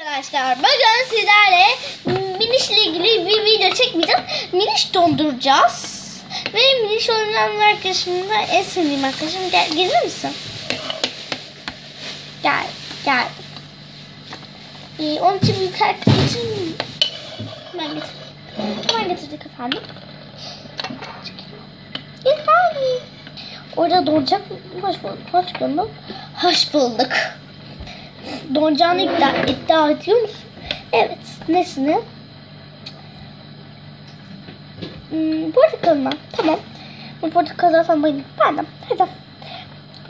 Arkadaşlar bugün sizlerle Miniş'le ilgili bir video çekmeyeceğiz. Miniş donduracağız. Ve Miniş oynayan arkadaşımla en sevdiğim arkadaşım. Gel, gelir misin? Gel. Onun için bir karakter için hemen getirdik efendim. Efendim. Orada donacak. Hoş bulduk. Donacağını iddia ediyor musun? Evet. Nesini? Portakalına. Tamam. Bu portakal zaten benim. Pardon. Hadi.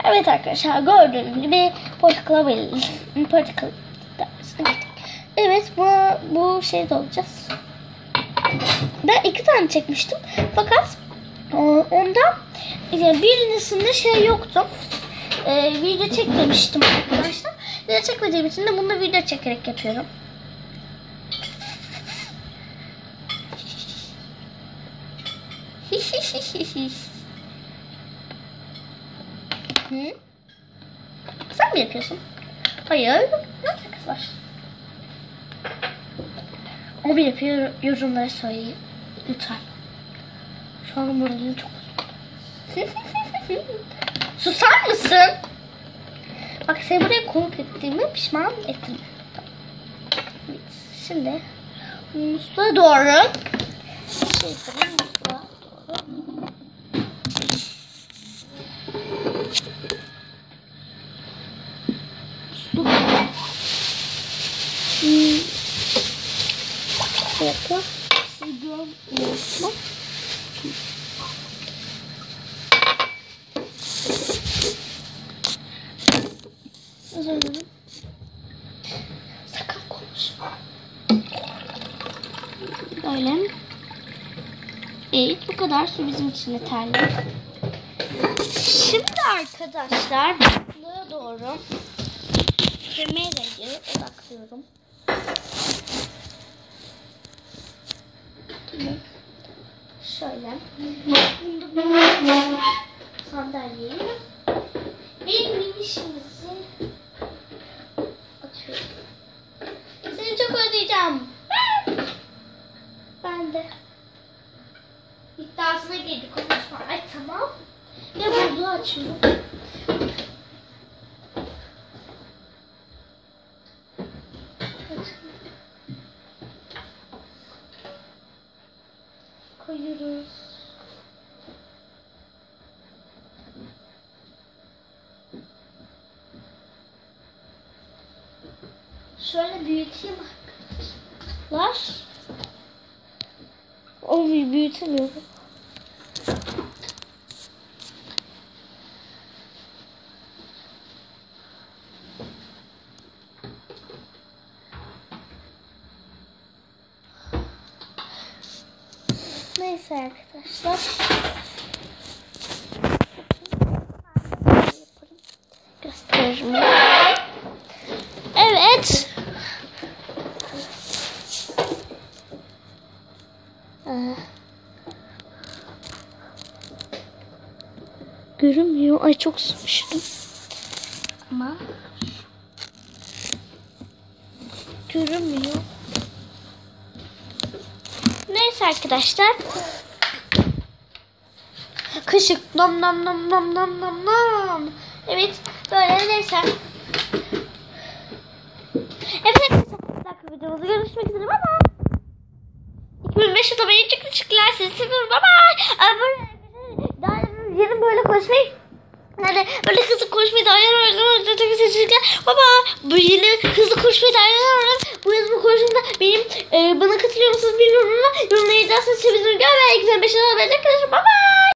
Evet arkadaşlar gördüğünüz gibi portakala verelim. Portakal. Evet bu şeyde olacağız. Ben 2 tane çekmiştim. Fakat ondan birincisinde şey yoktu. Video çekmemiştim arkadaşlar. Video çekmediğim için de bunu video çekerek yapıyorum. Sen mi yapıyorsun? Hayır. Ne alakası var? O bir yapıyor. Yorumlara söyleyin. Lütfen. Şu an moralim çok bozuldu. Susar mısın? Bak seni buraya konuk ettiğimi pişman ettim. Evet, şimdi musluğa doğru musluğa doğru. Özür dilerim. Sakın konuşma. Böyle. Evet, bu kadar su bizim için yeterli. Şimdi arkadaşlar musluğa doğru kamerayı odaklıyorum. Şöyle. Sandalyeyi benim minişimizi atıyorum. Seni çok özleyeceğim. Ben de. İddiasına girdik konuşma. Ay tamam. Ya buzluğu açıyorum. Koyuyoruz. Şöyle büyüteyim arkadaşlar. O büyütemiyorum. Neyse arkadaşlar. Gösteririm. Evet. Görünmüyor. Ay çok sıkıştım. Ama görünmüyor. Neyse arkadaşlar. Kaşık nom nom nom nom nom nom nom. Evet böyle neyse. Evet arkadaşlar videomuzda görüşmek üzere. Bye bye. 2500 abone çıktılar. Sizi seviyorum. Bye bye. Daha yarın böyle konuşmayı böyle hızlı konuşmayı daha baba bu yeni hızlı konuşmayı daha bu hızlı konuşmada benim bana katılıyor musunuz bilmiyorum ama yorumlara yazarsanız sevinirim. Gel ben 2500 abone arkadaşlar. Bye bye.